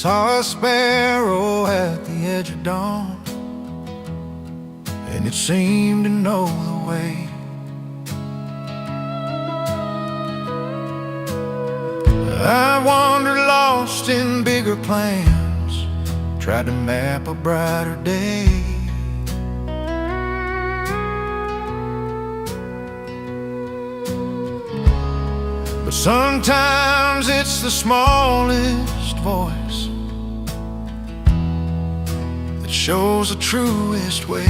Saw a sparrow at the edge of dawn, and it seemed to know the way. I wandered lost in bigger plans, tried to map a brighter day. But sometimes it's the smallest voice that shows the truest way.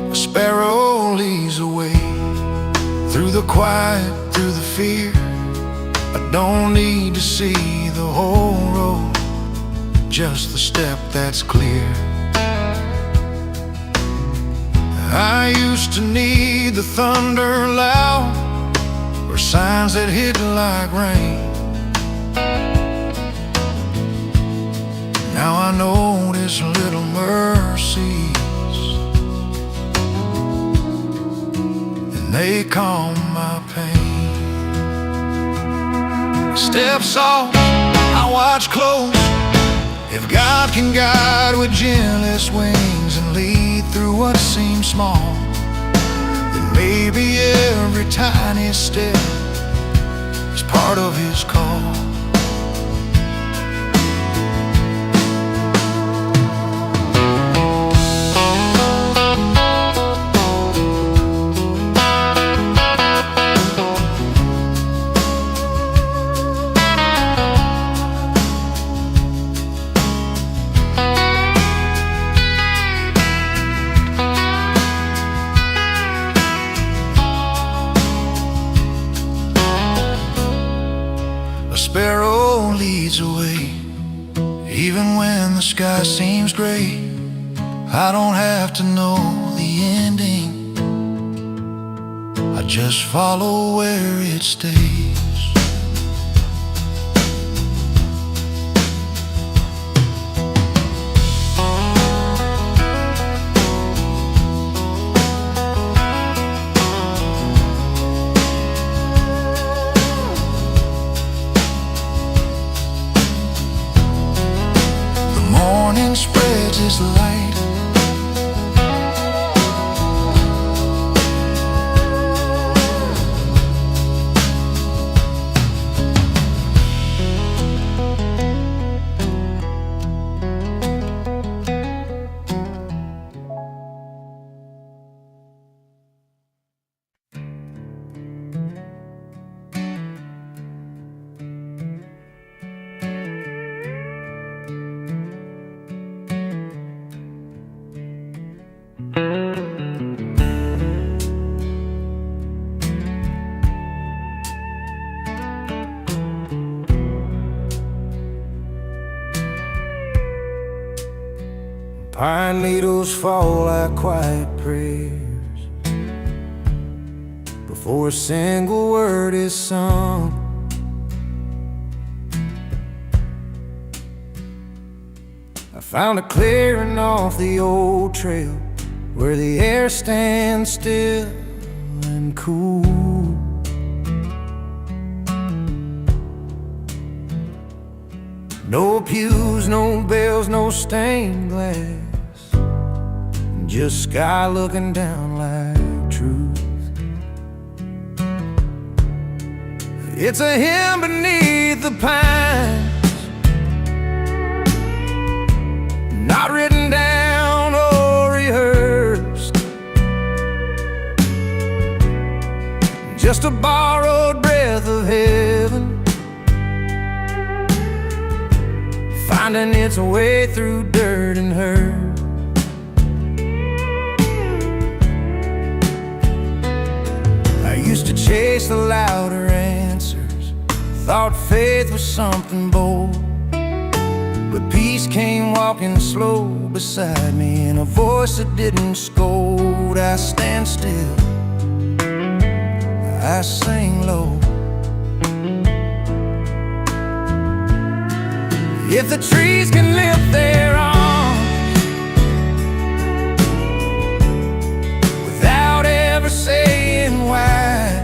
A sparrow leads the way through the quiet, through the fear. I don't need to see the whole road, just the step that's clear. I used to need the thunder loud, or signs that hit like rain. Now I notice little mercies, and they calm my pain. Step soft, I watch close. If God can guide with gentlest wings and lead through what seems small, then maybe every tiny step is part of His call. Sparrow leads away, even when the sky seems gray. I don't have to know the ending, I just follow where it stays. Morning spreads its light, pine needles fall like quiet prayers before a single word is sung. I found a clearing off the old trail where the air stands still and cool. No pews, no bells, no stained glass, just sky looking down like truth. It's a hymn beneath the pines, not written down or rehearsed, just a borrowed breath of heaven, finding its way through dirt and hurt. I used to chase the louder answers, thought faith was something bold, but peace came walking slow beside me in a voice that didn't scold. I stand still, I sing low. If the trees can lift their arms without ever saying why,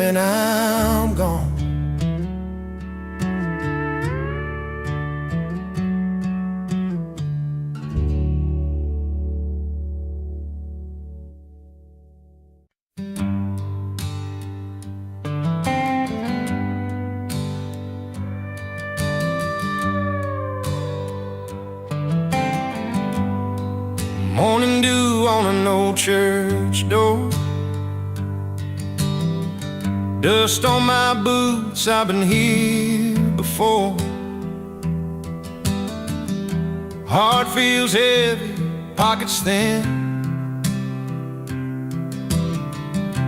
when I'm gone. Morning dew on an old church door, dust on my boots, I've been here before. Heart feels heavy, pockets thin,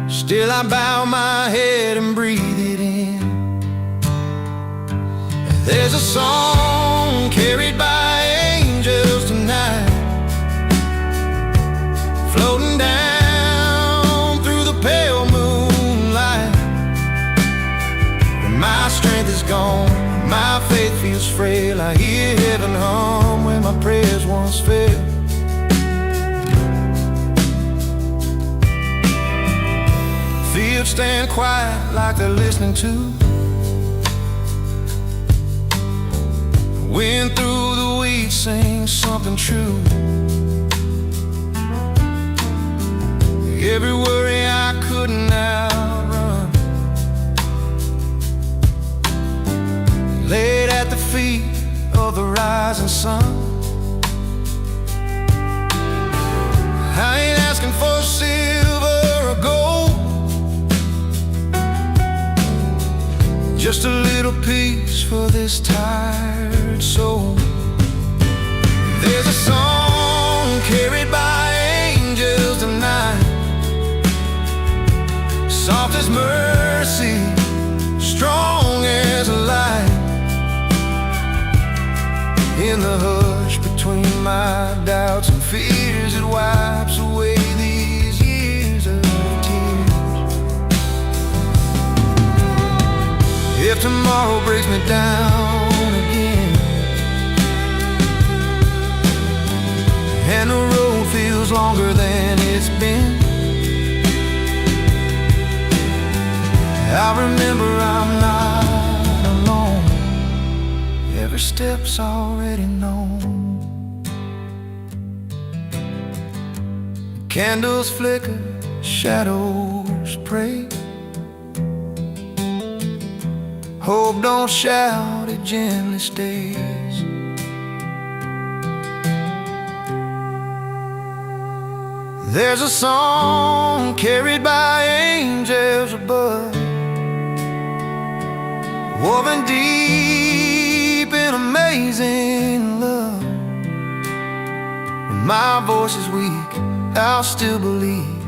still I bow my head and breathe it in. There's a song carried by angels tonight, floating down through the pale moonlight. When my strength is gone, my faith feels frail, I hear heaven hum where my prayers once failed. Fields stand quiet like they're listening to. Wind through the weeds sings something true. Every worry I couldn't outrun, laid at the feet of the rising sun. I ain't asking for silver or gold, just a little peace for this tired soul. There's a song carried by angels tonight, soft as mercy, strong as a light. In the hush between my doubts and fears, it wipes away these years of tears. If tomorrow breaks me down again, and the road feels longer than it's been, I remember I'm not alone. Every step's already known. Candles flicker, shadows pray. Hope don't shout, it gently stays. There's a song carried by angels above, woven deep in amazing love. When my voice is weak, I'll still believe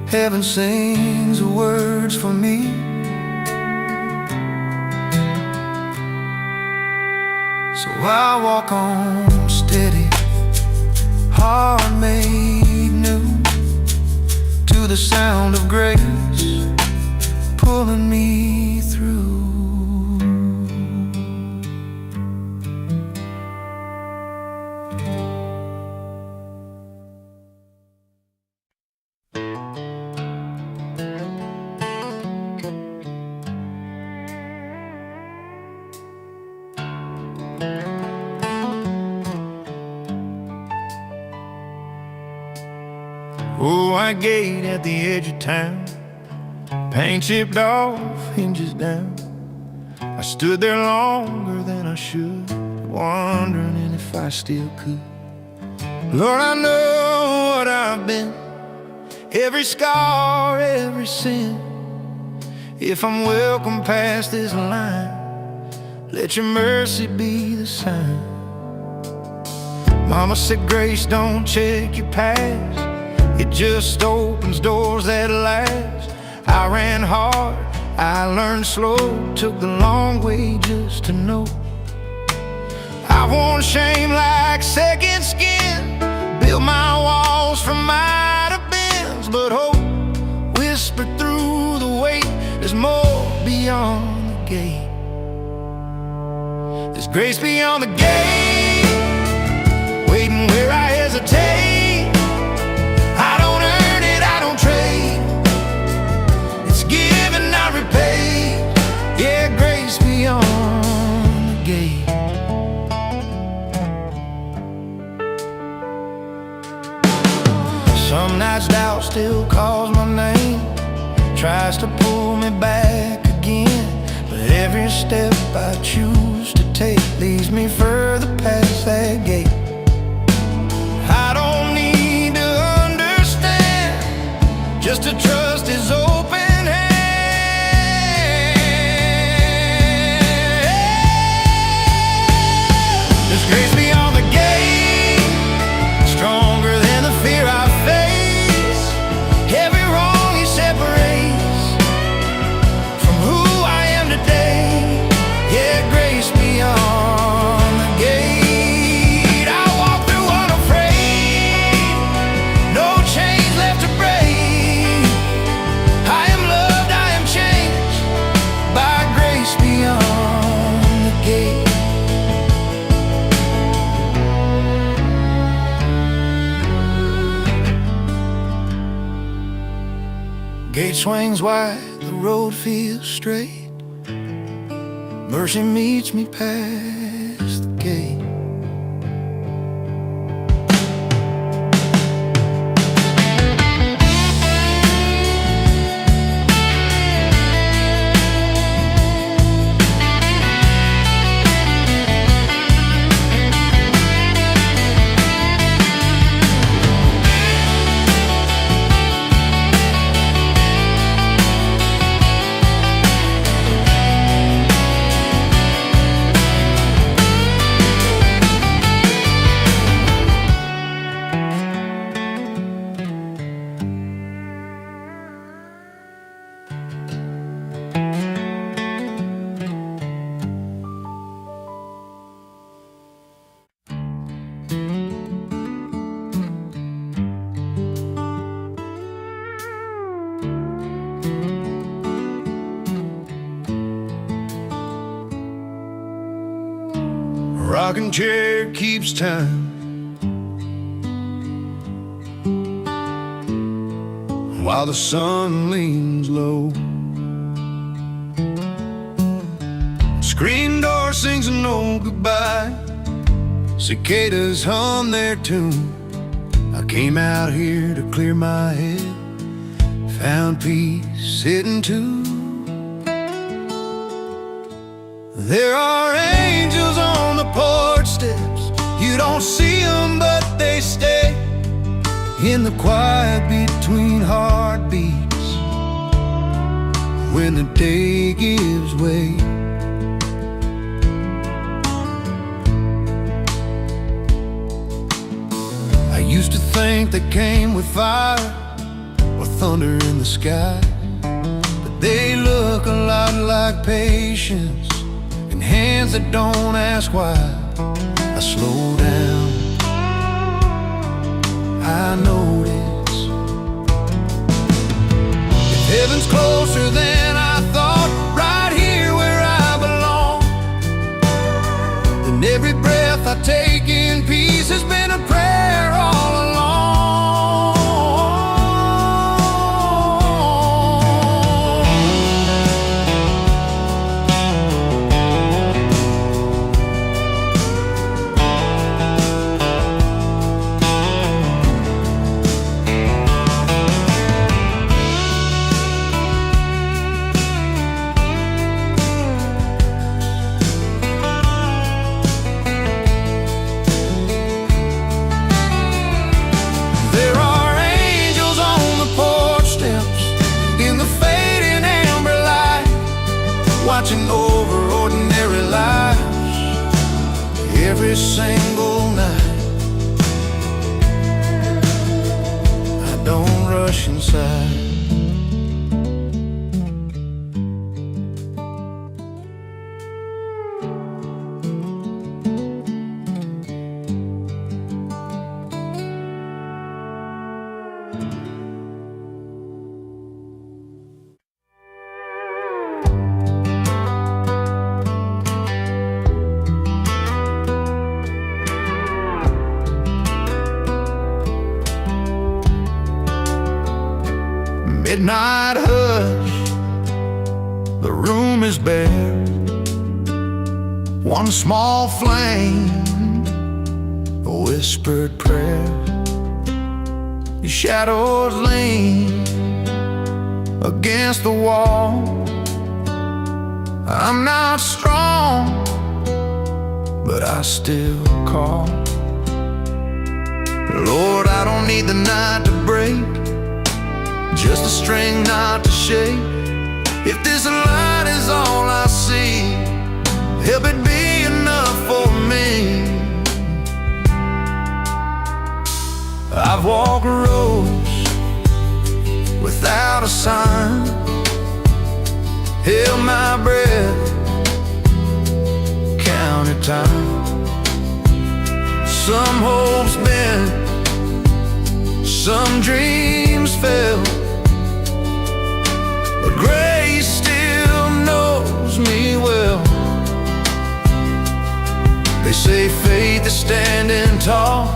heaven sings the words for me. So I walk on steady, heart made new, to the sound of grace pulling me through. Oh, I gate at the edge of town, paint chipped off, hinges down. I stood there longer than I should, wondering if I still could. Lord, I know what I've been, every scar, every sin. If I'm welcome past this line, let your mercy be the sign. Mama said grace don't check your past, it just opens doors that last. I ran hard, I learned slow, took the long way just to know. I worn shame like second skin, built my walls from mighty bends, but hope whispered through the weight, there's more beyond the gate. There's grace beyond the gate, waiting where I hesitate. I don't earn it, I don't trade, it's given, not repaid. still calls my name, tries to pull me back again, but every step I choose to take leads me further past that gate. I don't need to understand, just to trust his open hand. There's grace beyond the gate, stronger than the fear I face. Every wrong he separates from who I am today. Yeah, grace beyond the gate. I walk through unafraid, no chains left to break. I am loved, I am changed by grace beyond the gate. Gate swings wide, the road feels straight. Mercy meets me past the gate. Rocking chair keeps time, while the sun leans low. Screen door sings an old goodbye, cicadas hum their tune. I came out here to clear my head, found peace sitting too. There are angels on the porch steps, you don't see them but they stay in the quiet between heartbeats when the day gives way. I used to think they came with fire or thunder in the sky, but they look a lot like patience and hands that don't ask why. I slow down, I notice if heaven's closer than I thought, right here where I belong, then every breath I take in peace has been a prayer all along. Watching over ordinary lives every single night. I don't rush inside. Midnight hush, the room is bare. One small flame, a whispered prayer. your shadows lean against the wall. I'm not strong, but I still call. Lord, I don't need the night to break, just a string not to shake. If this light is all I see, help it be enough for me. I've walked roads without a sign, held my breath, counted time. Some hopes bent, some dreams fell, but grace still knows me well. They say faith is standing tall,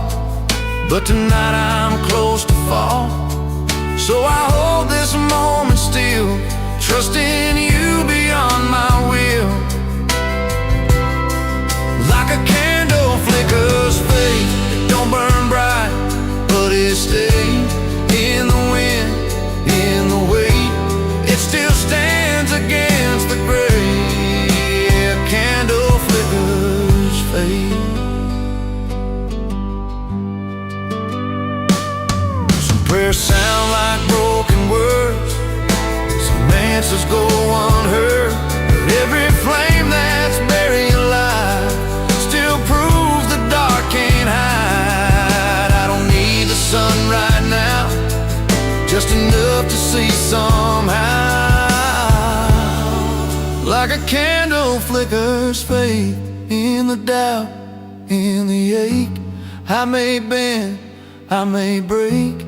but tonight I'm close to fall. So I hold this moment still, trusting you beyond my will. Like a candle flickers fade, it don't burn bright, but it stays in the wind, in the weight. It still stands against the gray. Yeah, candle flickers fade. Prayers sound like broken words, some answers go unheard, but every flame that's buried alive still proves the dark can't hide. I don't need the sun right now, just enough to see somehow. Like a candle flickers faith in the doubt, in the ache. I may bend, I may break,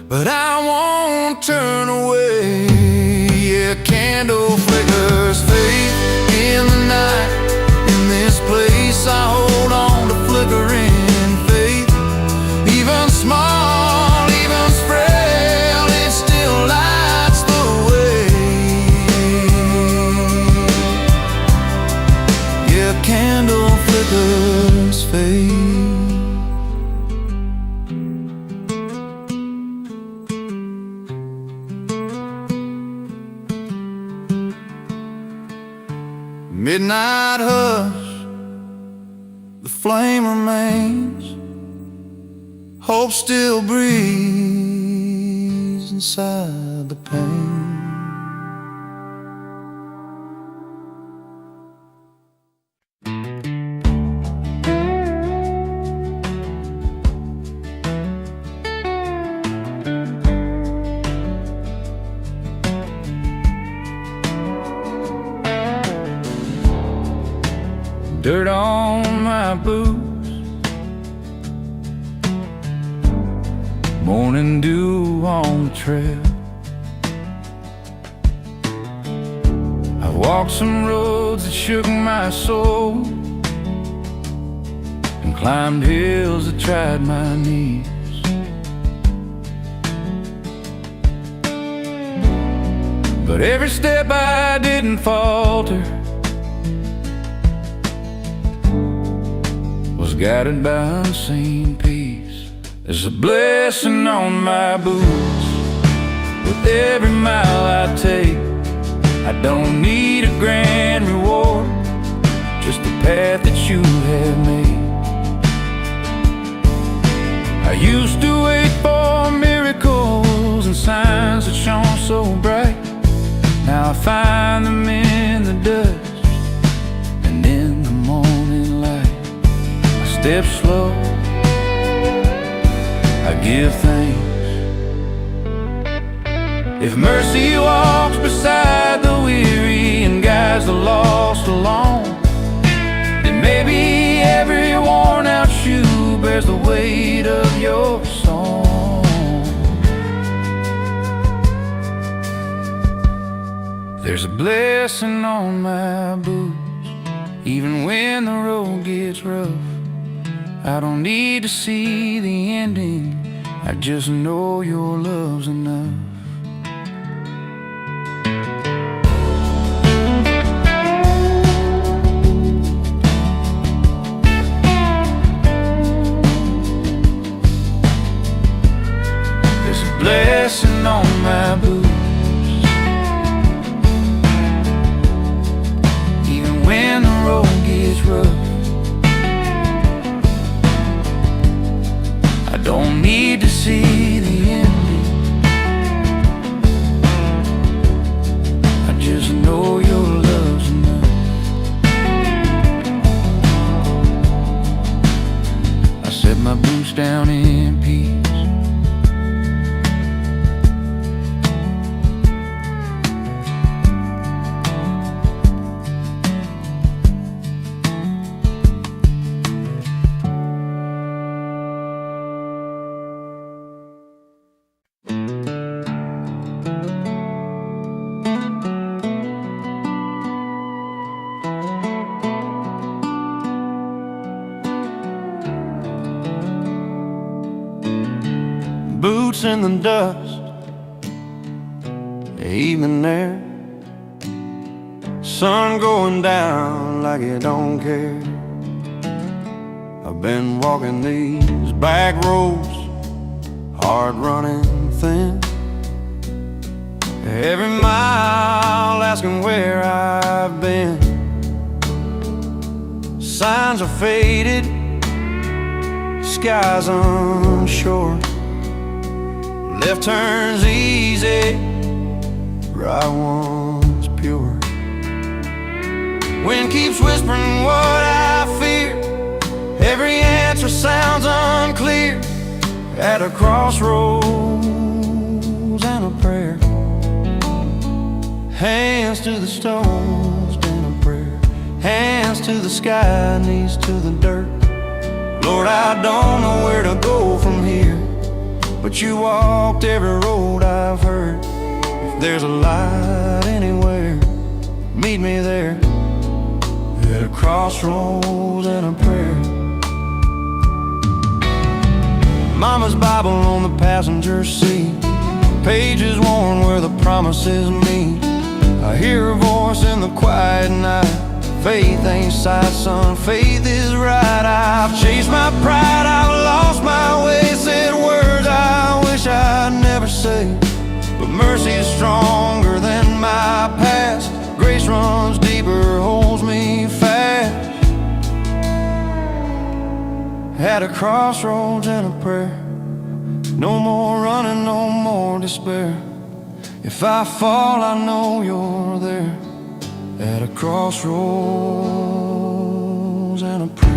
but I won't turn away. Yeah, candle flickers faith in the night. In this place I hold on to flickering faith. Even small, even frail, it still lights the way. Yeah, candle flickers faith. Midnight hush, the flame remains, hope still breathes inside the pain. Dirt on my boots, morning dew on the trail. I've walked some roads that shook my soul, and climbed hills that tried my knees. But every step I didn't falter, guided by unseen peace. There's a blessing on my boots with every mile I take. I don't need a grand reward, just the path that you have made. I used to wait for miracles and signs that shone so bright. Now I find them in the dust and in the morning light. Step slow, I give thanks. If mercy walks beside the weary and guides the lost along, then maybe every worn out shoe bears the weight of your song. There's a blessing on my boots, even when the road gets rough. I don't need to see the ending, I just know your love's enough. my boots down in peace. Boots in the dust, evening air, sun going down like it don't care. I've been walking these back roads, hard running thin, every mile asking where I've been. Signs are faded, skies unsure, left turns easy, right one's pure. Wind keeps whispering what I fear, every answer sounds unclear. At a crossroads and a prayer, hands to the stones and a prayer, hands to the sky, knees to the dirt. Lord, I don't know where to go from here, but you walked every road I've heard. If there's a light anywhere, meet me there. At a crossroads and a prayer. Mama's Bible on the passenger seat, pages worn where the promises meet. I hear her voice in the quiet night. Faith ain't sight, son, faith is right. I've chased my pride, I've lost my way, said words I wish I'd never say. But mercy is stronger than my past, grace runs deeper, holds me fast. At a crossroads and a prayer, no more running, no more despair. If I fall, I know you're there. At a crossroads and a prayer.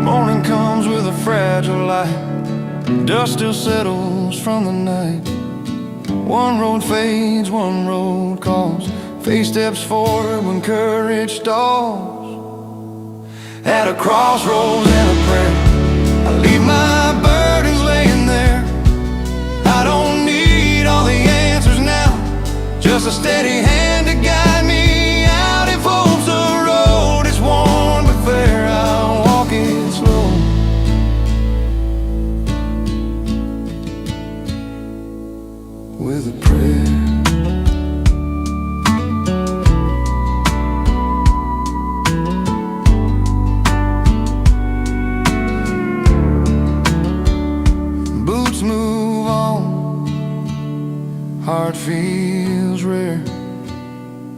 Morning comes with a fragile light, dust still settles from the night. One road fades, one road calls, faith steps forward when courage stalls. At a crossroads and a prayer, I leave my burdens laying there. I don't need all the answers now, just a steady hand to guide me out. If hope's a road, it's worn but fair, I'll walk it slow. With a prayer. Move on, heart feels rare,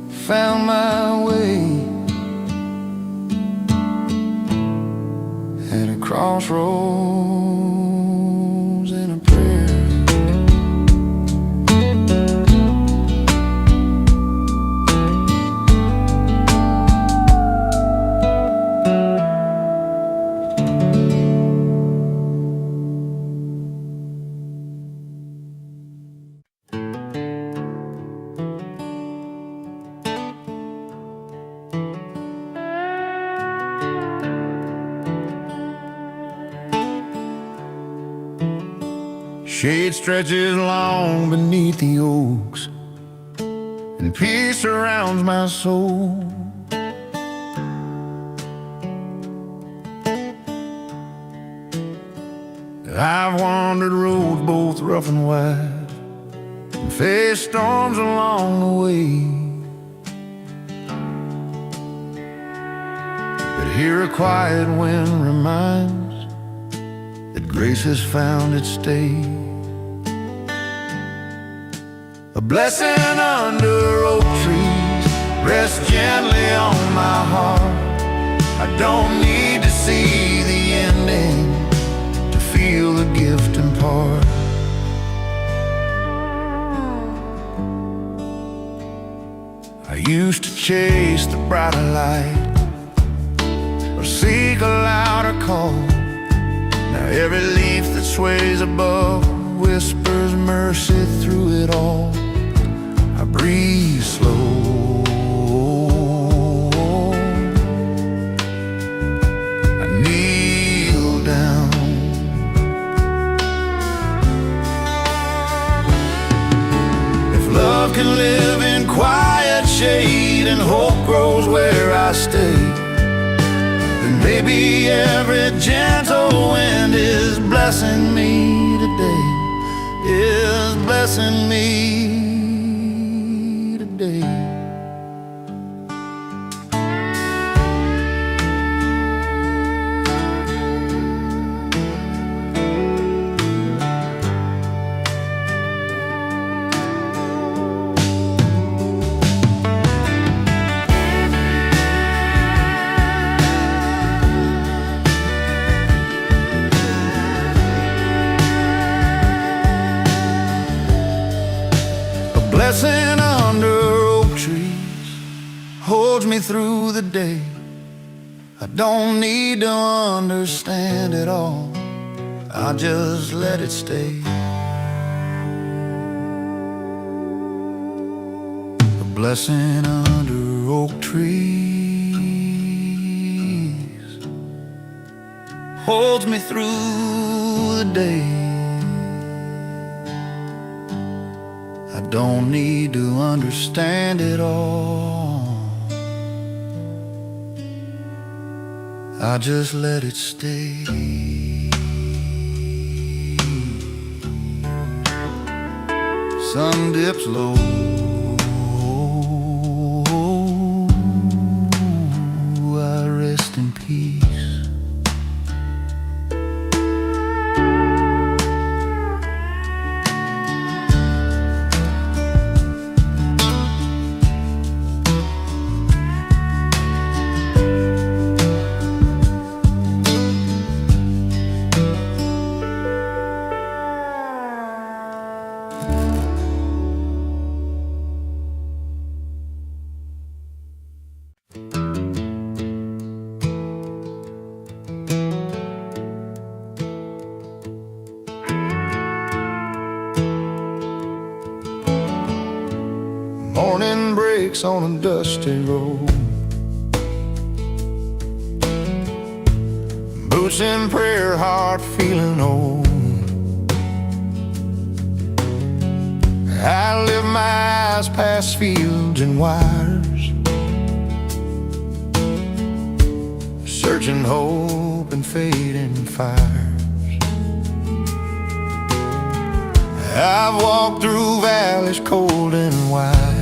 found my way at a crossroads and a prayer. Shade stretches long beneath the oaks, and peace surrounds my soul. I've wandered roads both rough and wide, and faced storms along the way. But here a quiet wind reminds that grace has found its stay. A blessing under oak trees rests gently on my heart. I don't need to see the ending, heart. I used to chase the brighter light or seek a louder call. Now every leaf that sways above whispers mercy through it all. I breathe slow, I kneel down. If love can live in quiet shade and hope grows where I stay, then maybe every gentle wind is blessing me today, is blessing me today. Blessing under oak trees holds me through the day. I don't need to understand it all, I just let it stay. A blessing under oak trees holds me through the day. I don't need to understand it all, I just let it stay. Sun dips low, I rest in peace. Morning breaks on a dusty road, boots in prayer, heart feeling old. I lift my eyes past fields and wires, searching hope and fading fires. I've walked through valleys cold and wide,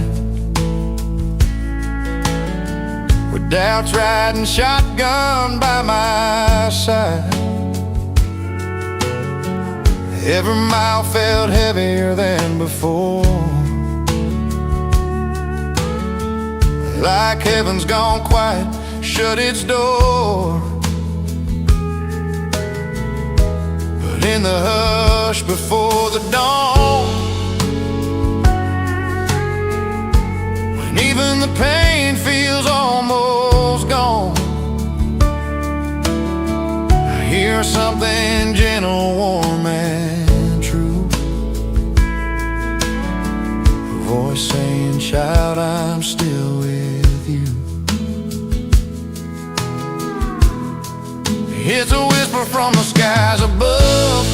with doubts riding shotgun by my side. Every mile felt heavier than before, like heaven's gone quiet, shut its door. But in the hush before the dawn, when even the pain feels almost gone, I hear something gentle, warm and true, a voice saying, child, I'm still with you. It's a whisper from the skies above,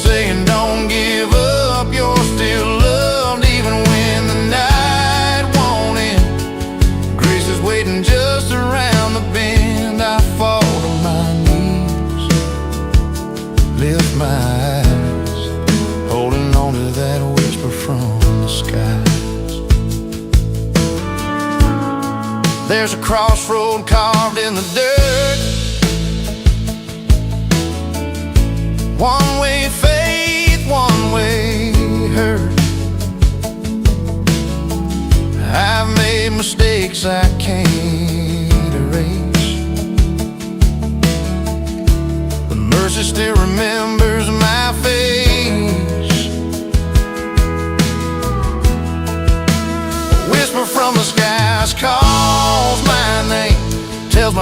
saying don't give up, you're still loved even when the night won't end. Grace is waiting just around the bend. I fall to my knees, lift my eyes, holding on to that whisper from the skies. There's a crossroad carved in the dirt, one way faith, one way hurt. I've made mistakes I can't erase, but mercy still remembers my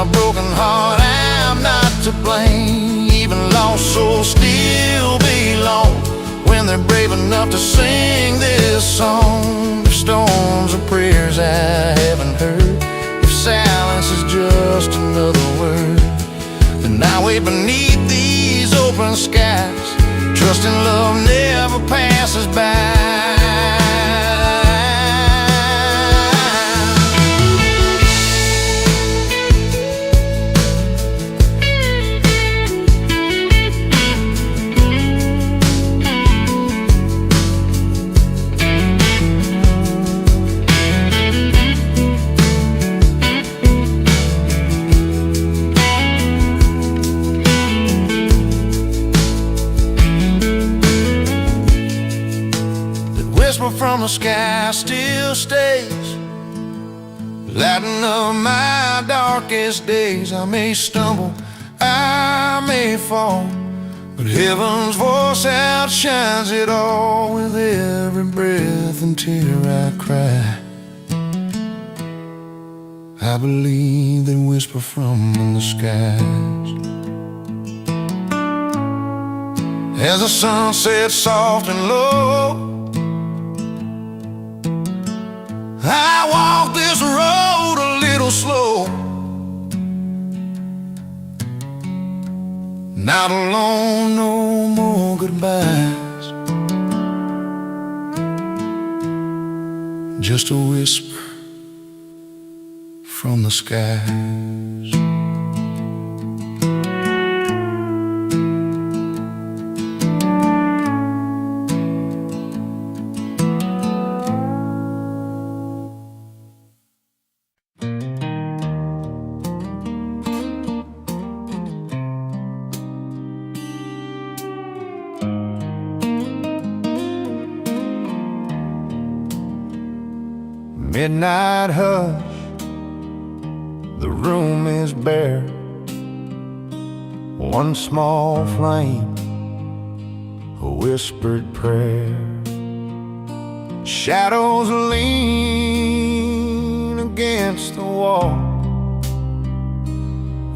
a broken heart, I'm not to blame. Even lost souls still belong when they're brave enough to sing this song. If storms are prayers I haven't heard, if silence is just another word, then I wait beneath these open skies, trusting love never passes by. From the sky still stays, lighting up my darkest days. I may stumble, I may fall, but heaven's voice outshines it all. With every breath and tear I cry, I believe they whisper from the skies. As the sun sets soft and low, I walk this road a little slow, not alone, no more goodbyes, just a whisper from the skies. Midnight hush, the room is bare. One small flame, a whispered prayer. Shadows lean against the wall.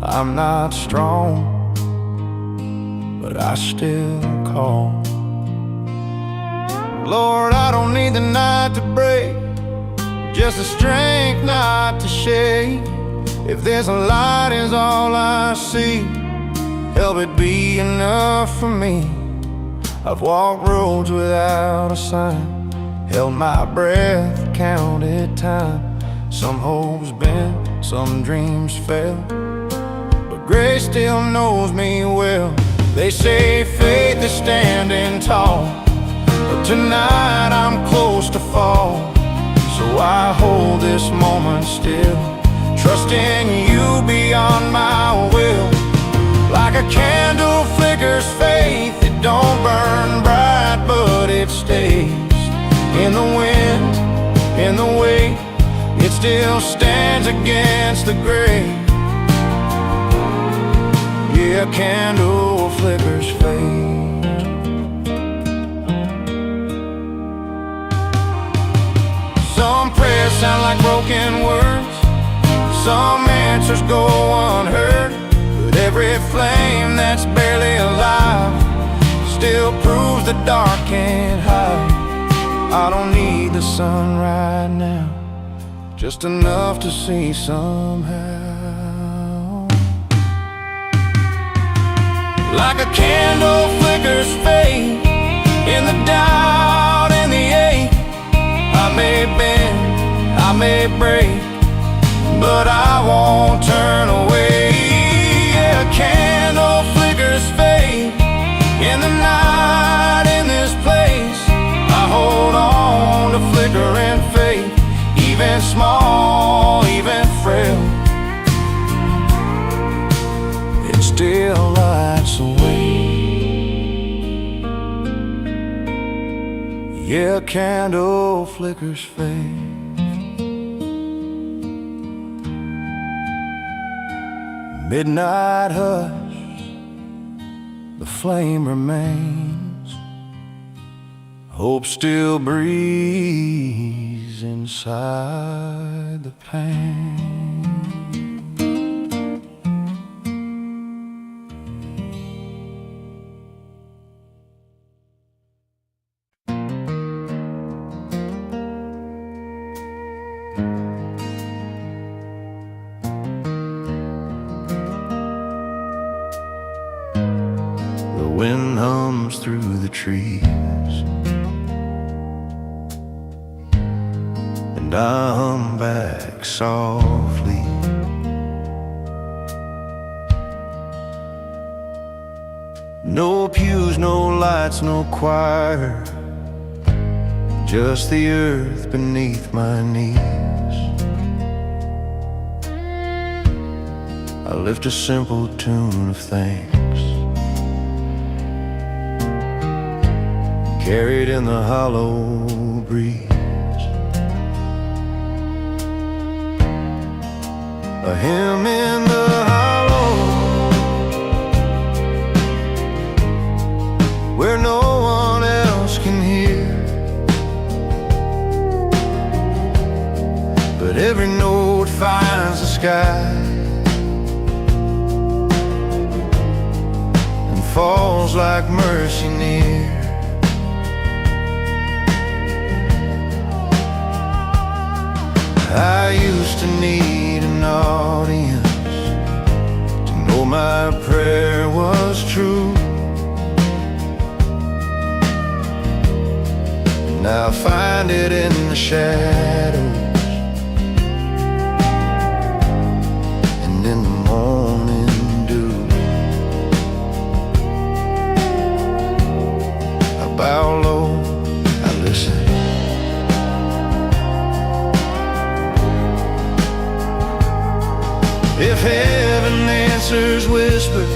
I'm not strong, but I still call. Lord, I don't need the night to break, just the strength not to shake. If there's a light is all I see, help it be enough for me. I've walked roads without a sign, held my breath, counted time. Some hopes bent, some dreams fell, but grace still knows me well. They say faith is standing tall, but tonight I'm close to fall. So I hold this moment still, trusting you beyond my will. Like a candle flickers faith, it don't burn bright, but it stays. In the wind, in the wake, it still stands against the gray. Yeah, a candle flickers faith. Some prayers sound like broken words, some answers go unheard, but every flame that's barely alive still proves the dark can't hide. I don't need the sun right now, just enough to see somehow. Like a candle flickers faith, in the doubt and the ache. I may bend, I may break, but I won't turn away. Yeah, a candle flickers faith, in the night, in this place. I hold on to flickering faith, even small, even frail. It still lights the way. Yeah, a candle flickers faith. Midnight hush, the flame remains. Hope still breathes inside the pain. wind hums through the trees, and I hum back softly. No pews, no lights, no choir, just the earth beneath my knees. I lift a simple tune of thanks, carried in the hollow breeze. A hymn in the hollow, where no one else can hear, but every note finds the sky and falls like mercy near. I used to need an audience to know my prayer was true. Now I find it in the shadows and in the morning dew. I bow low, I listen. If heaven answers whispers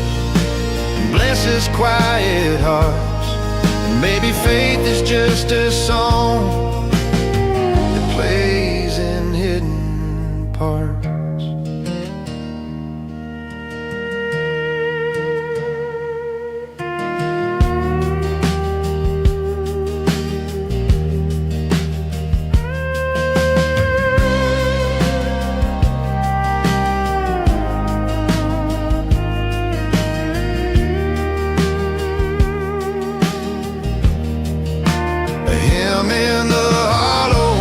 and blesses quiet hearts, and maybe faith is just a song that plays in hidden parts. In the hollow,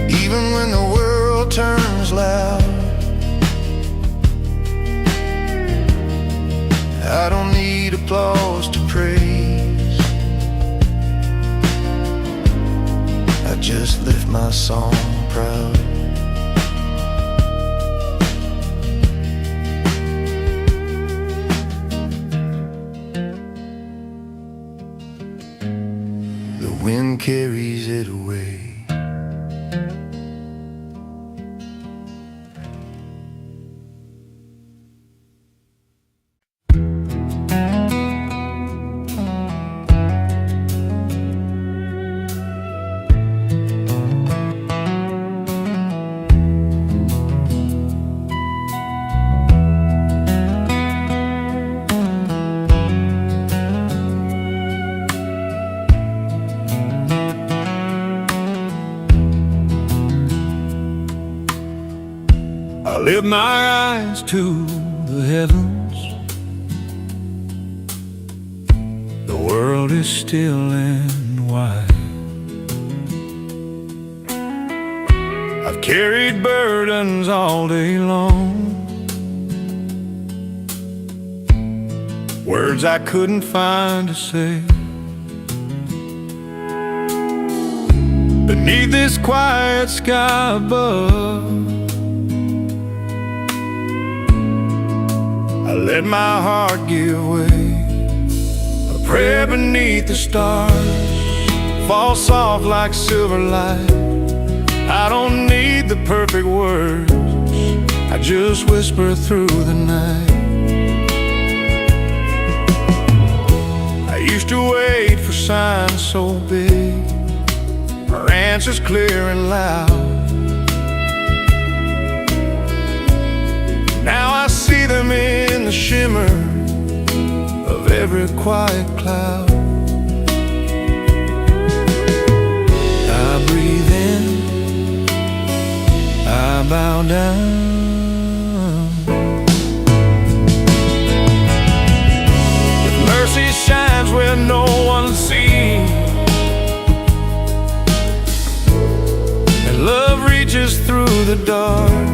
even when the world turns loud, I don't need applause to praise, I just lift my song proud. Wind carries it away. I lift my eyes to the heavens, the world is still and wide. I've carried burdens all day long, words I couldn't find to say. Beneath this quiet sky above, I let my heart give way. A prayer beneath the stars falls soft like silver light. I don't need the perfect words, I just whisper through the night. I used to wait for signs so big, for answers clear and loud. Now I see them in the shimmer of every quiet cloud. I breathe in, I bow down. If mercy shines where no one sees, and love reaches through the dark,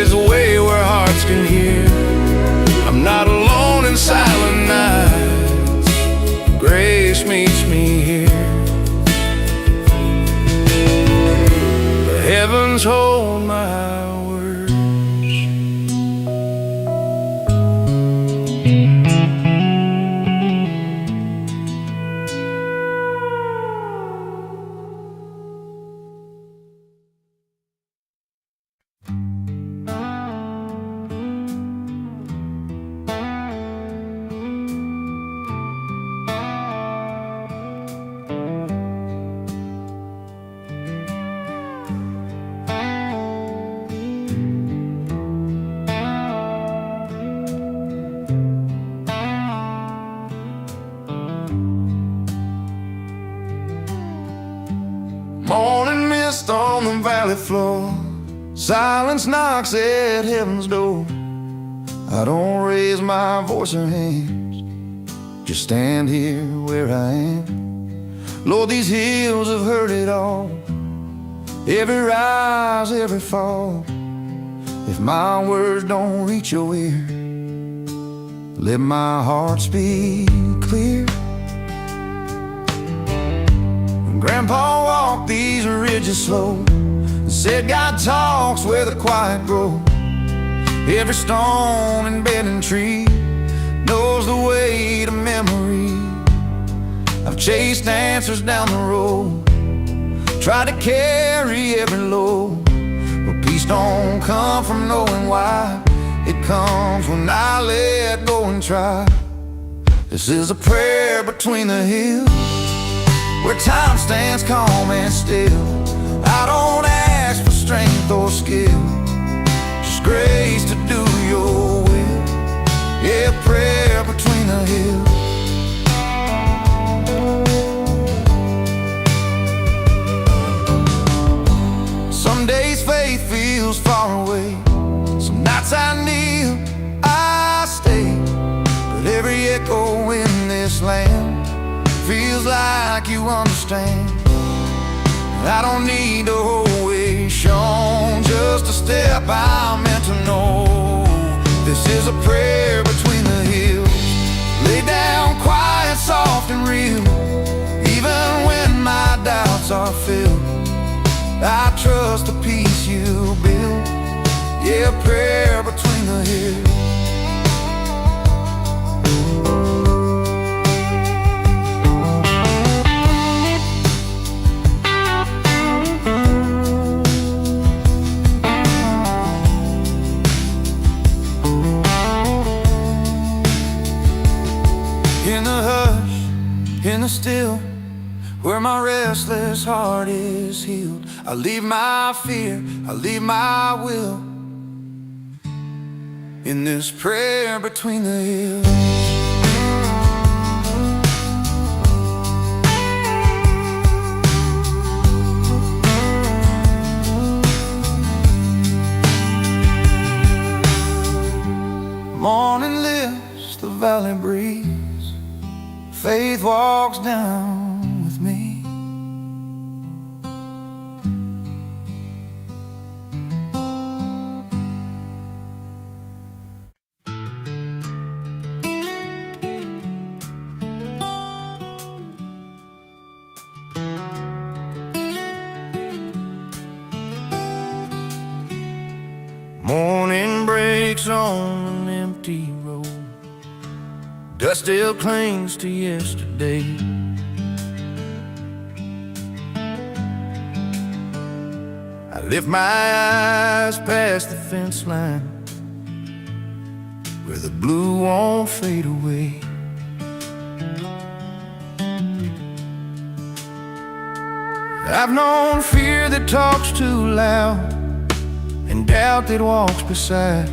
is a way where hearts can hear. I'm not alone in silent nights. Grace meets me here. The heavens hold my words. Morning mist on the valley floor, silence knocks at heaven's door. I don't raise my voice or hands, just stand here where I am. Lord, these hills have heard it all, every rise, every fall. If my words don't reach your ear, let my heart speak clear. Grandpa walked these ridges slow and said God talks where the quiet grows. Every stone and bending tree knows the way to memory. I've chased answers down the road, tried to carry every load, but peace don't come from knowing why. It comes when I let go and try. This is a prayer between the hills, where time stands calm and still. I don't ask for strength or skill, just grace to do your will. Yeah, prayer between the hills. Some days faith feels far away, some nights I kneel, I stay, but every echo in this land feels like you understand. I don't need to always shown, just a step I'm meant to know. This is a prayer between the hills, lay down quiet, soft and real. Even when my doubts are filled, I trust the peace you build. Yeah, prayer between the hills. In the hush, in the still, where my restless heart is healed, I leave my fear, I leave my will, in this prayer between the hills. Morning lifts the valley breeze, faith walks down with me. Morning breaks on an empty road, dust still clings to yesterday. I lift my eyes past the fence line, where the blue won't fade away. I've known fear that talks too loud and doubt that walks beside,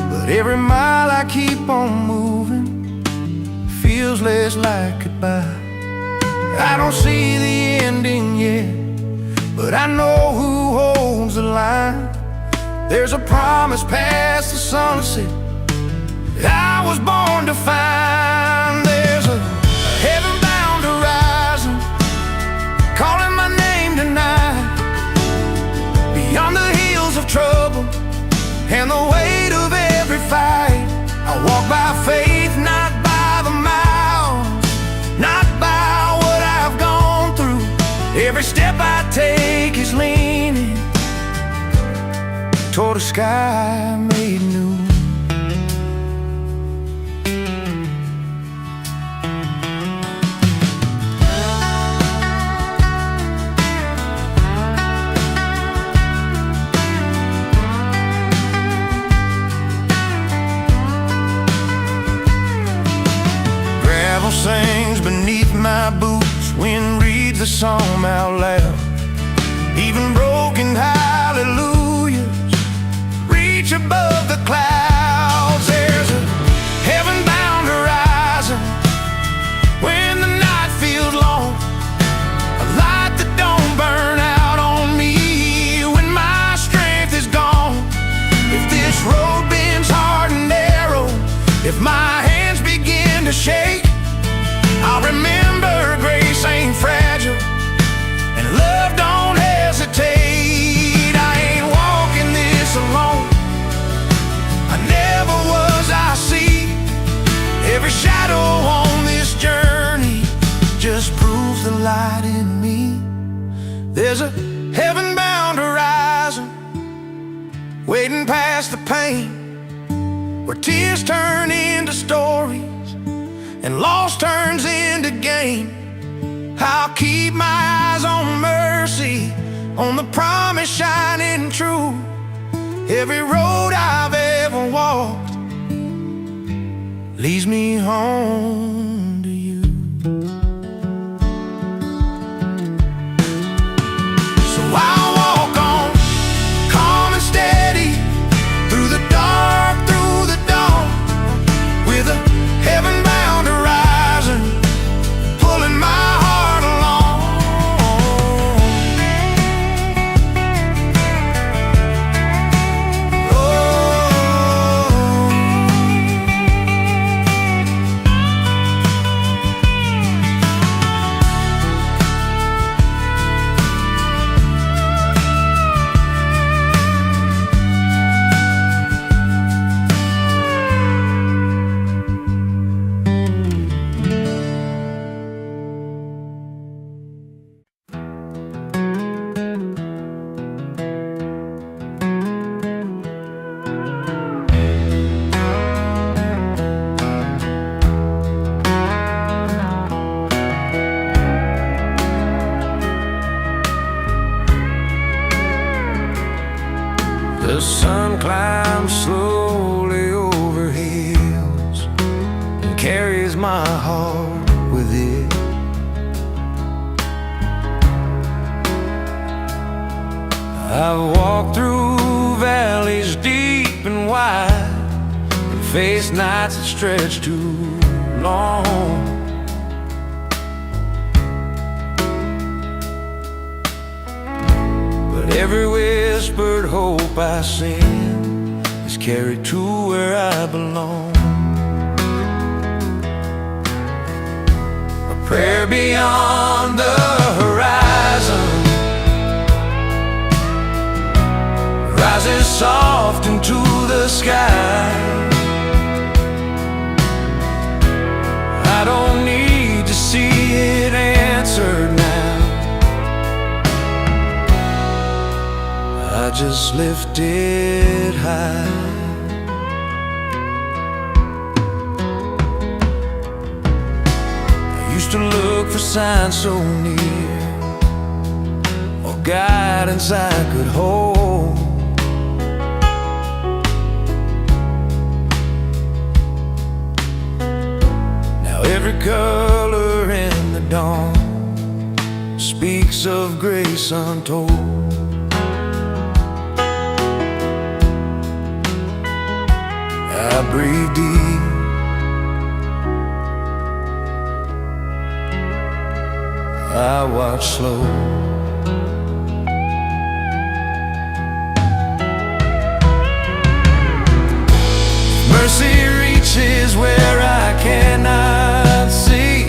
but every mile I keep on moving feels less like goodbye. I don't see the ending yet, but I know who holds the line. There's a promise past the sunset that I was born to find. There's a heaven-bound horizon calling my name tonight. Beyond the hills of trouble, and the weight of every fight. I walk by faith, not by the miles, not by what I've gone through. Every step I take is leaning toward a sky made new. Gravel sings beneath my boots, wind reads the psalm out loud. Even broken hallelujahs reach above the clouds. There's a heaven-bound horizon when the night feels long, a light that don't burn out on me when my strength is gone. If this road bends hard and narrow, if my hands begin to shake, I'll remember grace ain't fragile and love don't hesitate. I ain't walking this alone, I never was, I see. Every shadow on this journey just proves the light in me. There's a heaven-bound horizon waiting past the pain, where tears turn into stories and loss turns into gain. I'll keep my eyes on mercy, on the promise shining true. Every road I've ever walked leads me home to you. So I'll walk on, calm and steady, through the dark, through the dawn, with a heaven-bound horizon pulling my heart along. The sun climbs slowly over hills and carries my heart with it. I've walked through valleys deep and wide and faced nights that stretch too long. But every whispered hope I sing is carried to where I belong. A prayer beyond the horizon rises soft into the sky. I don't need to see it answered now, I just lift it high. I used to look for signs so near, or guidance I could hold. Now every color in the dawn speaks of grace untold. I breathe deep, I watch slow. Mercy reaches where I cannot see,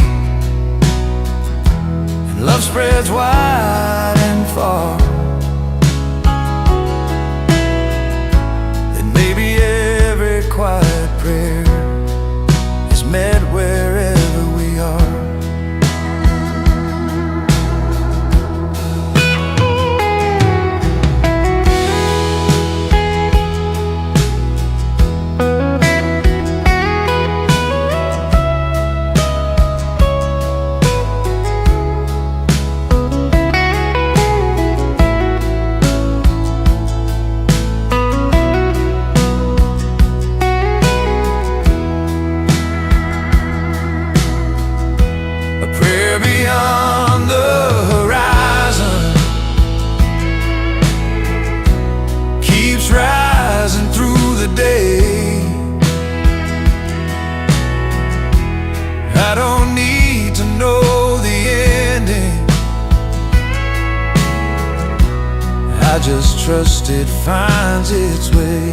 and love spreads wide and far. Then trust it finds its way.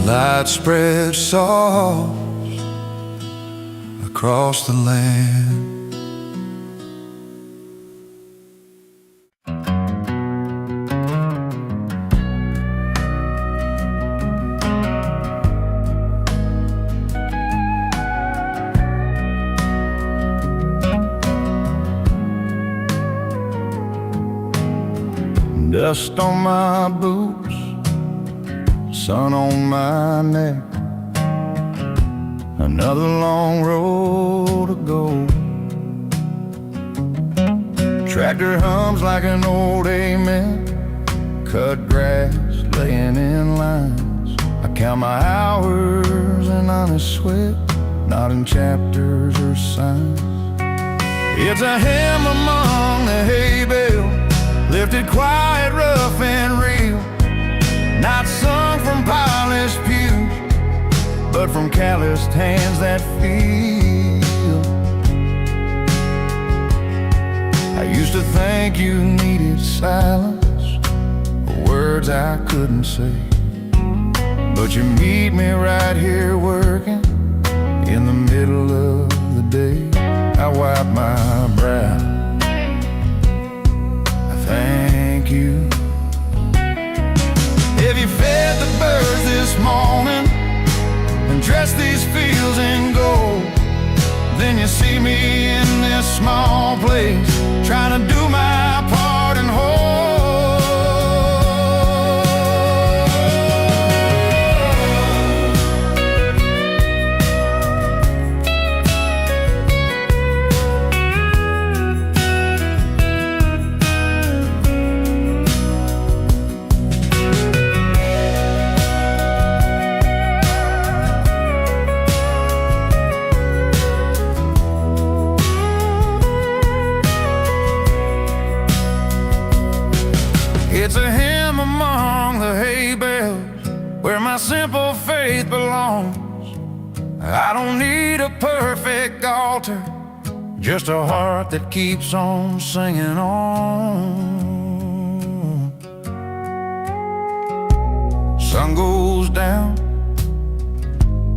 Light spreads soft across the land. Dust on my boots, sun on my neck, another long road to go. Tractor hums like an old amen, cut grass laying in lines. I count my hours in honest sweat, not in chapters or signs. It's a hymn among the hay bales, lifted quiet, rough and real, not sung from polished pews, but from calloused hands that feel. I used to think you needed silence, words I couldn't say, but you meet me right here working in the middle of the day. I wipe my brow, thank you. If you fed the birds this morning and dressed these fields in gold, then you see me in this small place trying to do my part and hold. It's a hymn among the hay bales where my simple faith belongs. I don't need a perfect altar, just a heart that keeps on singing on. Sun goes down,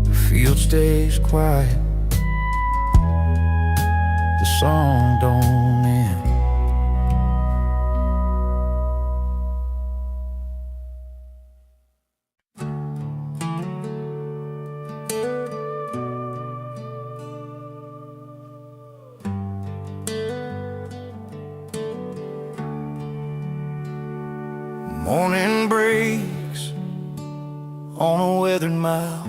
the field stays quiet, the song don't end. Morning breaks on a weathered mile,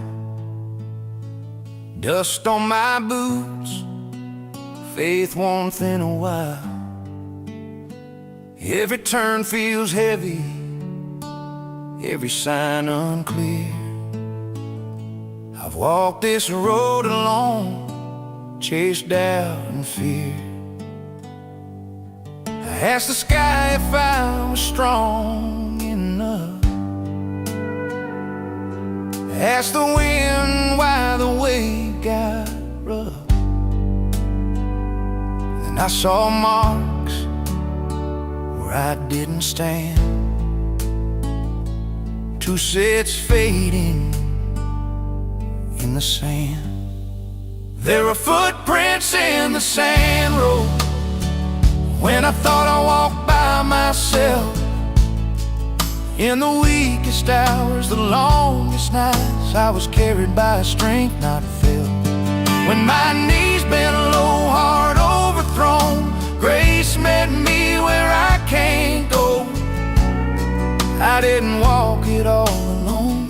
dust on my boots, faith won't thin a while. Every turn feels heavy, every sign unclear. I've walked this road alone, chased doubt and fear. I asked the sky if I was strong enough, asked the wind why the way got rough. Then I saw marks where I didn't stand, two sets fading in the sand. There were footprints in the sand road when I thought I walked by myself. In the weakest hours, the longest nights, I was carried by a strength not felt. When my knees bent low, heart overthrown, grace met me where I can't go. I didn't walk it all alone,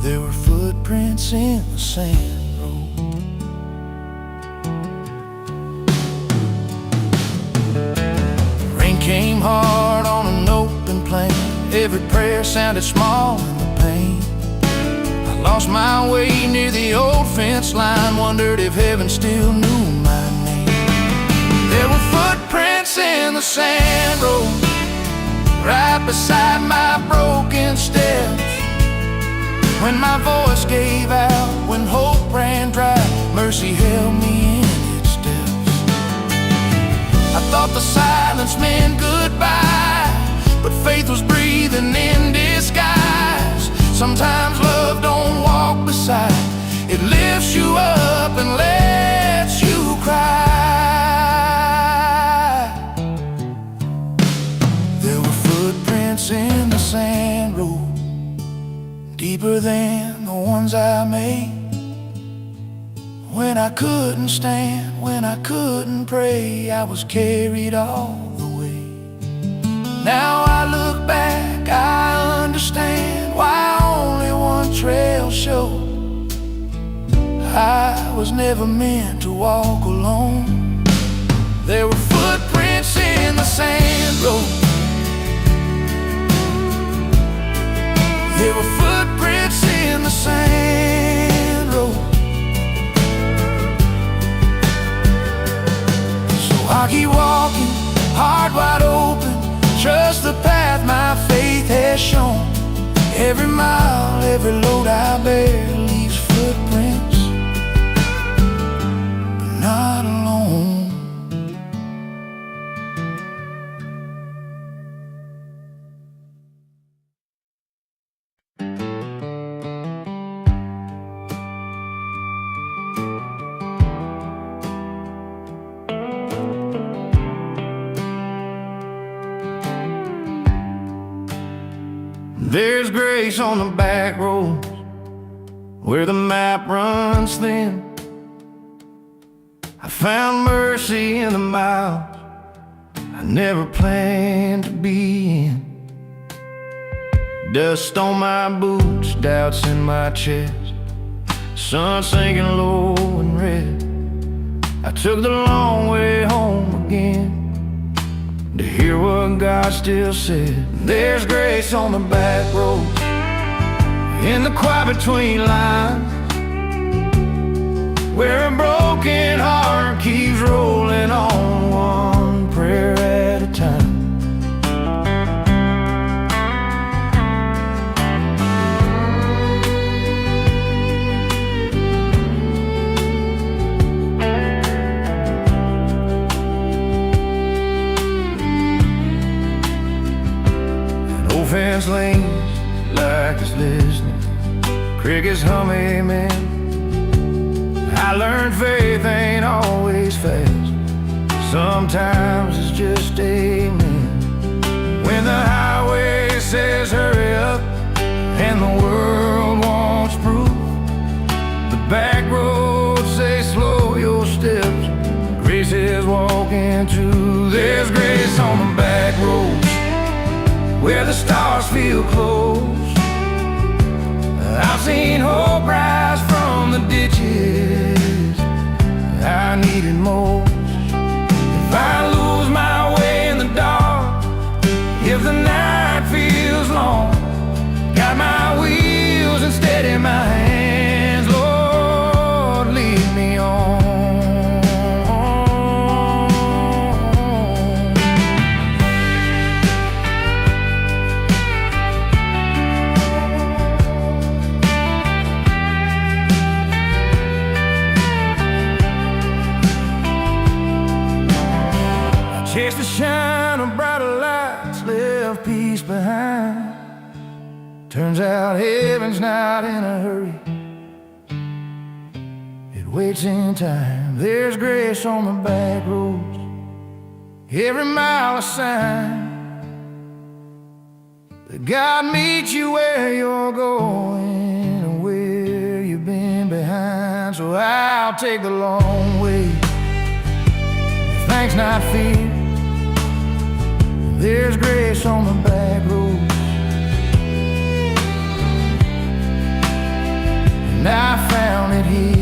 there were footprints in the sand. Came hard on an open plain, every prayer sounded small in the pain. I lost my way near the old fence line, wondered if heaven still knew my name. There were footprints in the sand road, right beside my broken steps. When my voice gave out, when hope ran dry, mercy held me in its steps. I thought the silence meant goodbye, but faith was breathing in disguise. Sometimes love don't walk beside, it lifts you up and lets you cry. There were footprints in the sand road, deeper than the ones I made. When I couldn't stand, when I couldn't pray, I was carried all the way. Now I look back, I understand why only one trail showed. I was never meant to walk alone. There were footprints in the sand road. There were footprints in the sand road. So I keep walking, heart wide open, trust the path my faith has shown. Every mile, every load I bear leaves footprints, but not alone. There's grace on the back roads where the map runs thin. I found mercy in the miles I never planned to be in. Dust on my boots, doubts in my chest, sun sinking low and red. I took the long way home again to hear what God still said. There's grace on the back road, in the quiet between lines, where a broken heart keeps rolling on, one prayer at a time. Fence lanes like it's listening, crickets hum amen. I learned faith ain't always fast, sometimes it's just amen. When the highway says hurry up and the world wants proof, the back roads say slow your steps, grace is walking too. There's grace on the back road where the stars feel close. I've seen hope rise from the ditches I needed most. If I lose my way in the dark, if the night feels long, got my wheels and steady my hands, Lord, lead me on. Chase the shine of brighter lights, left peace behind. Turns out heaven's not in a hurry, it waits in time. There's grace on the back roads, every mile a sign that God meets you where you're going and where you've been behind. So I'll take the long way, thanks not fear. There's grace on the back road, and I found it here.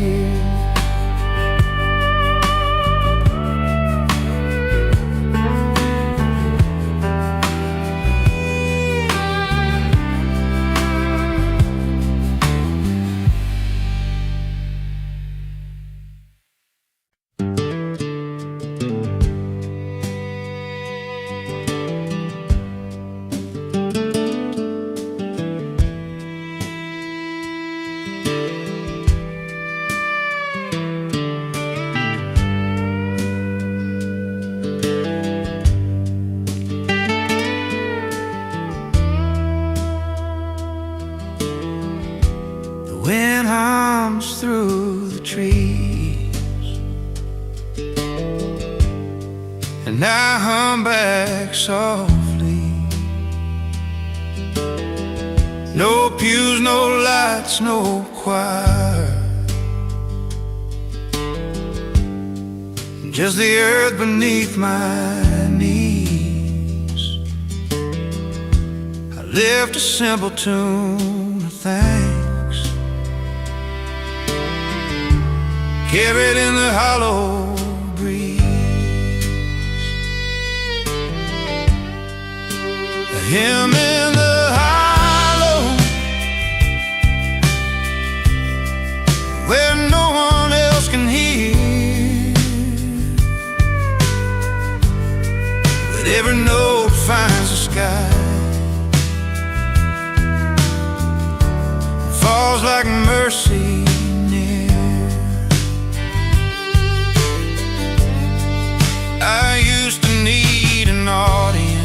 and I hum back softly. No pews, no lights, no choir, just the earth beneath my knees. I lift a simple tune of thanks, carried in the hollow breeze. A hymn in the hollow, where no one else can hear, but every note finds the sky, falls like mercy near. I used to need an audience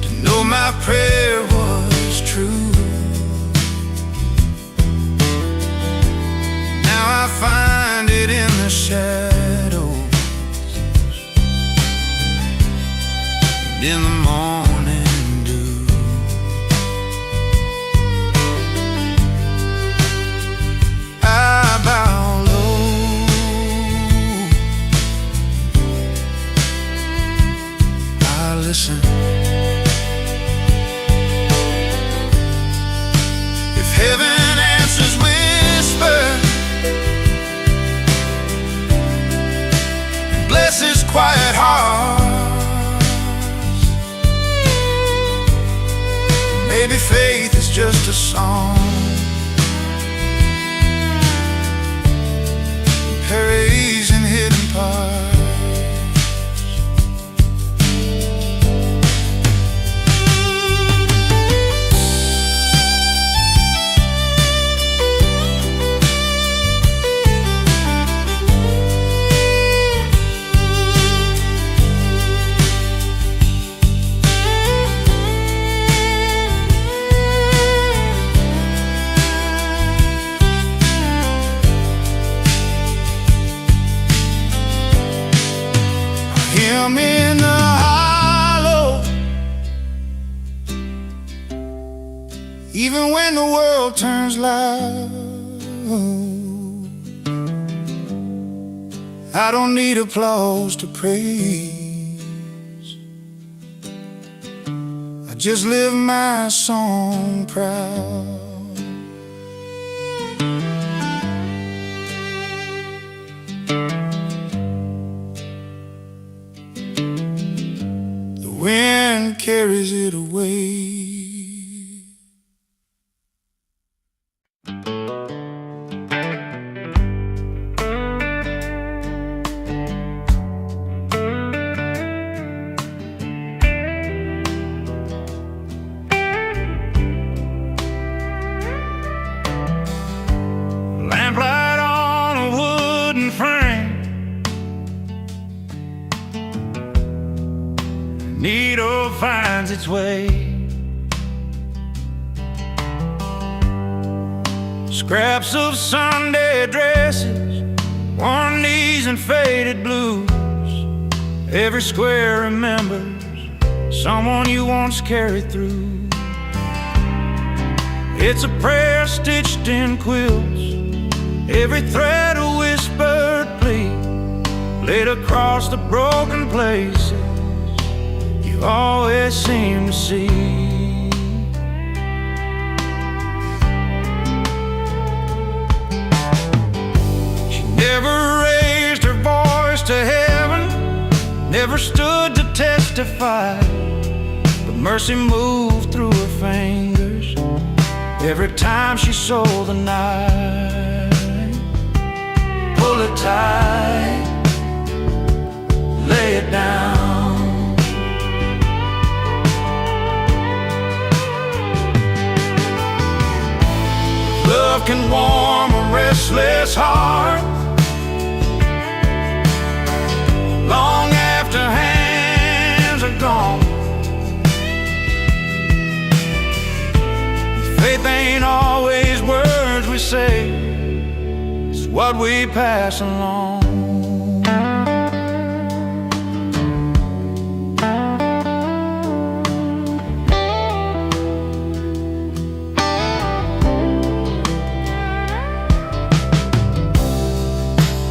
to know my prayer was true. Now I find it in the shadows, and in the morning dew. I bow low, I listen. If heaven answers whisper, bless his quiet heart, maybe faith is just a song, praise in hidden parts. I'm in the hollow, even when the world turns loud. I don't need applause to praise, I just live my song proud. The wind carries it away. Lamplight on a wooden frame, needle finds its way, scraps of Sunday dresses, worn knees and faded blues. Every square remembers someone you once carried through. It's a prayer stitched in quilts, every thread a whispered plea, laid across the broken places you always seem to see. She never raised her voice to heaven, never stood to testify, but mercy moved through her fingers every time she sold the night. Pull it tight, lay it down. Love can warm a restless heart long after hands are gone. Faith ain't always words we say, it's what we pass along.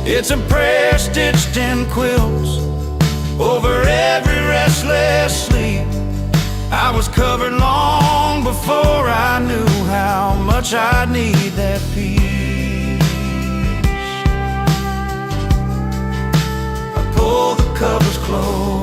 It's a prayer stitched in quilts over every restless sleep. I was covered long before I knew how much I need that peace. I pull the covers close.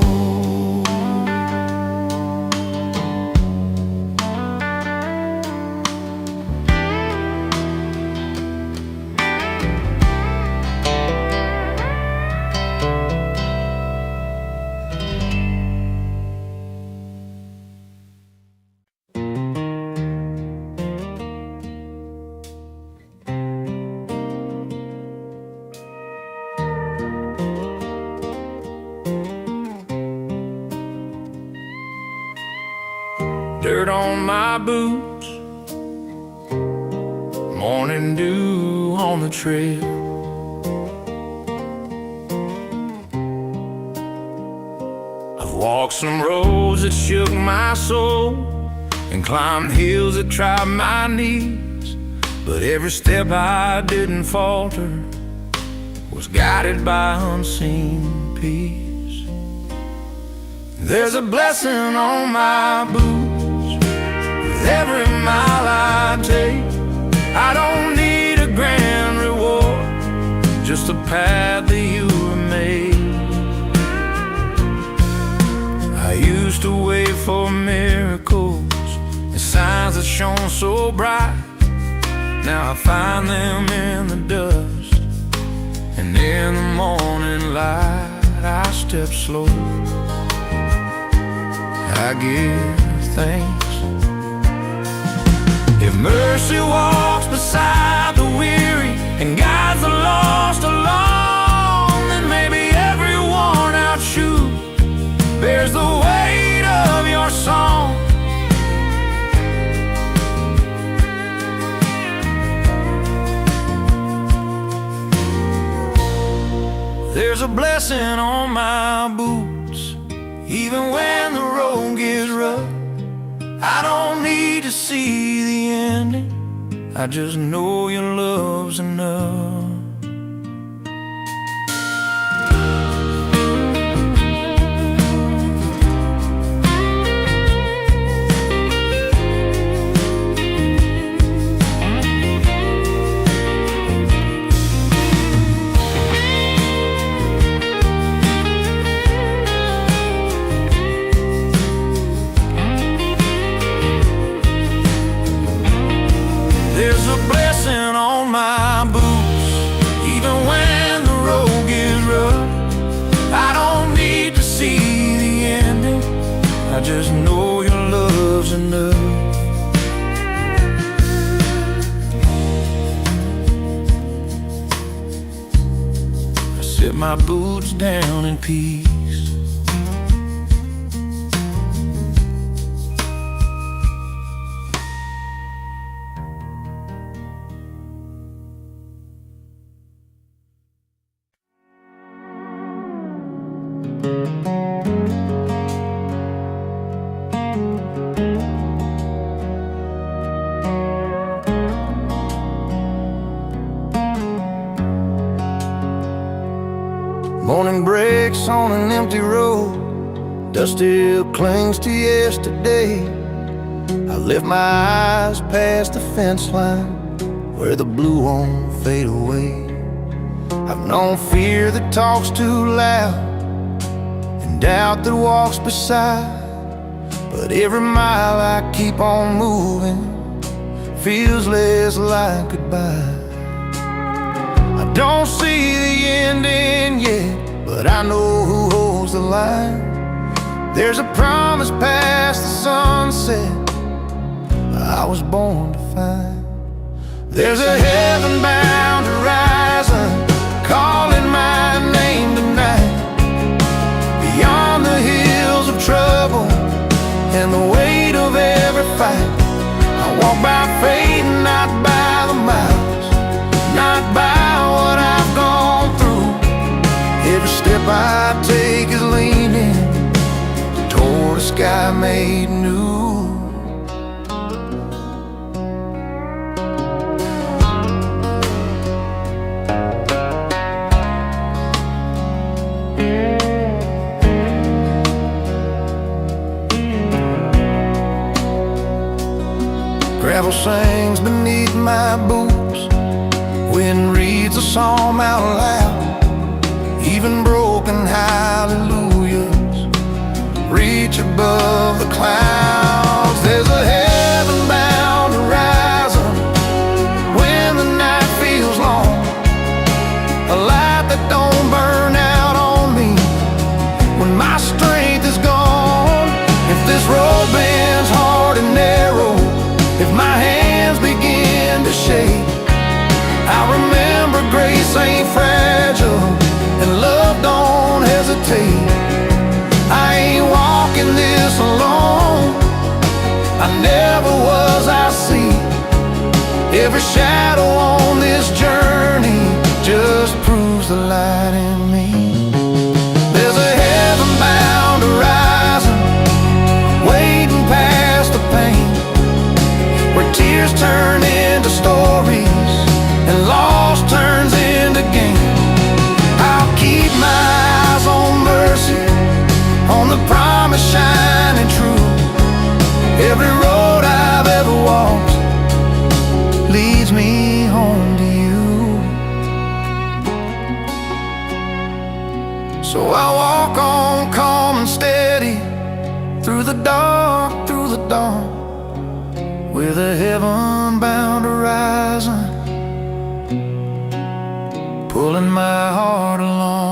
Dirt on my boots, morning dew on the trail. I've walked some roads that shook my soul and climbed hills that tried my knees, but every step I didn't falter was guided by unseen peace. There's a blessing on my boots every mile I take. I don't need a grand reward, just a path that you were made. I used to wait for miracles and signs that shone so bright. Now I find them in the dust, and in the morning light I step slow. I give thanks. If mercy walks beside the weary and guides the lost along, then maybe every worn out shoe bears the weight of your song. There's a blessing on my boots, even when the road gets rough. I don't need to see the ending, I just know your love's enough. There's a blessing on my boots, even when the road gets rough. I don't need to see the ending, I just know your love's enough. I set my boots down in peace. Morning breaks on an empty road, dust still clings to yesterday. I lift my eyes past the fence line where the blue won't fade away. I've known fear that talks too loud and doubt that walks beside, but every mile I keep on moving feels less like goodbye. I don't see the ending yet, but I know who holds the line. There's a promise past the sunset I was born to find. There's a heaven-bound horizon calling my name tonight. Beyond the hills of trouble and the weight of every fight, I walk by faith, not by the miles, not by what I've gone through. Every step I take is leaning toward a sky made new. psalm out loud. Even broken hallelujahs reach above the clouds. There's a heaven-bound horizon when the night feels long, a light that don't burn out on me when my strength is gone. If this road bends hard and narrow, if my hands begin to shake, I remember grace ain't fragile and love don't hesitate. I ain't walking this alone, I never was, I see. Every shadow on this journey just proves the light in me. There's a heaven-bound horizon waiting past the pain, where tears turn into stories and loss turns into gain. I'll keep my eyes on mercy, on the promise shining true. Every road I've ever walked leads me home to you. So I walk on calm and steady through the dark, through the dawn, with a heaven-bound horizon pulling my heart along.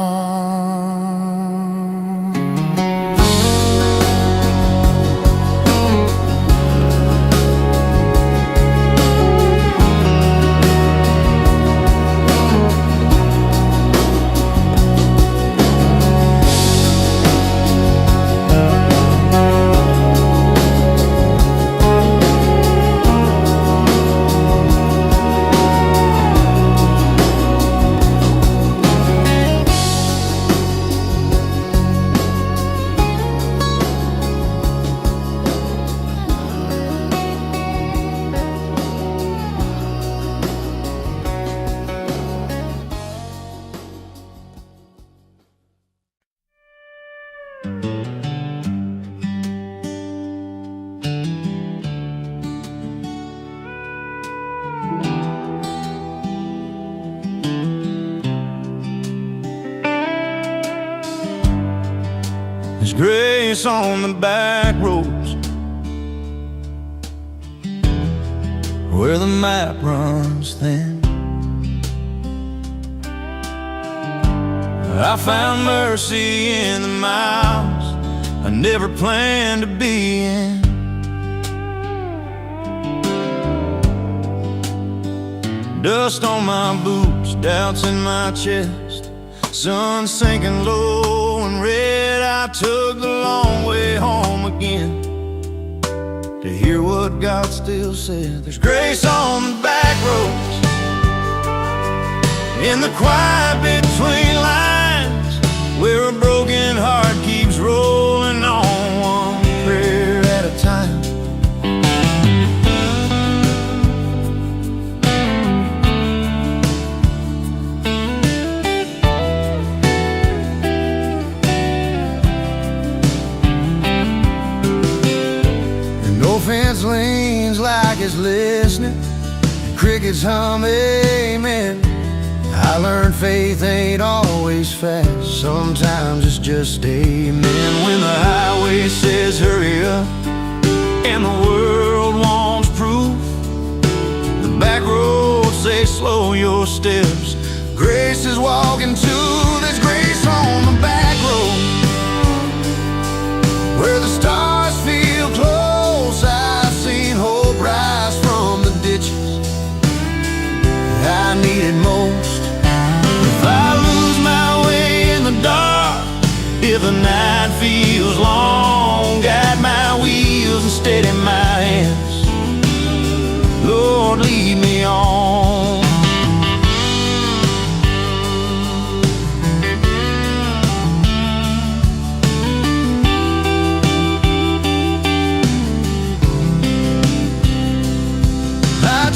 There's grace on the back roads where the map runs thin. I found mercy in the miles I never planned to be in. Dust on my boots, doubts in my chest, sun sinking low and red. I took the long way home again to hear what God still said. There's grace on the back roads, in the quiet between lines, where a broken heart keeps rolling on, one prayer at a time. Fence leans like it's listening, crickets hum amen. I learned faith ain't always fast, sometimes it's just amen. When the highway says hurry up and the world wants proof, the back roads say slow your steps, grace is walking too. There's grace on the back road where the stars feel close. I've seen hope rise from the ditches I needed most. If I lose my way in the dark, if the night feels long, guide my wheels and steady my hands, Lord, lead me on.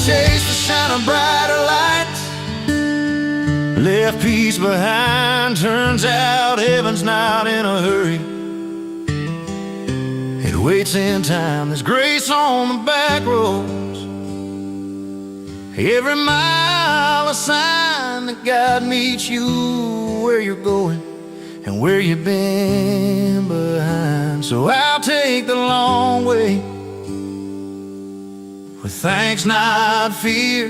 Chase the shine of brighter lights, left peace behind. Turns out heaven's not in a hurry, it waits in time. There's grace on the back roads, every mile a sign that God meets you where you're going and where you've been behind. So I'll take the long way with thanks, not fear.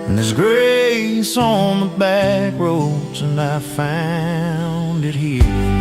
And there's grace on the back roads, and I found it here.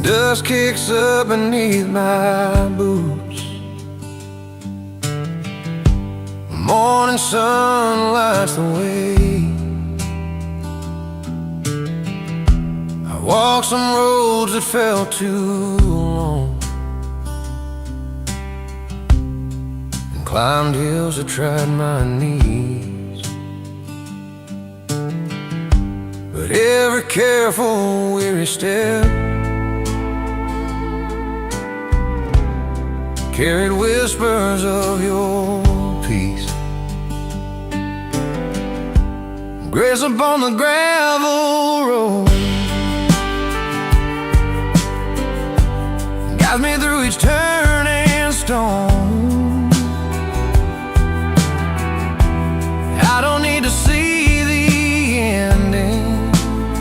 Dust kicks up beneath my boots. Morning sun lights the way. I walked some roads that felt too long, and climbed hills that tried my knees. But every careful, weary step carried whispers of your peace. Grace upon the gravel road guides me through each turn and stone.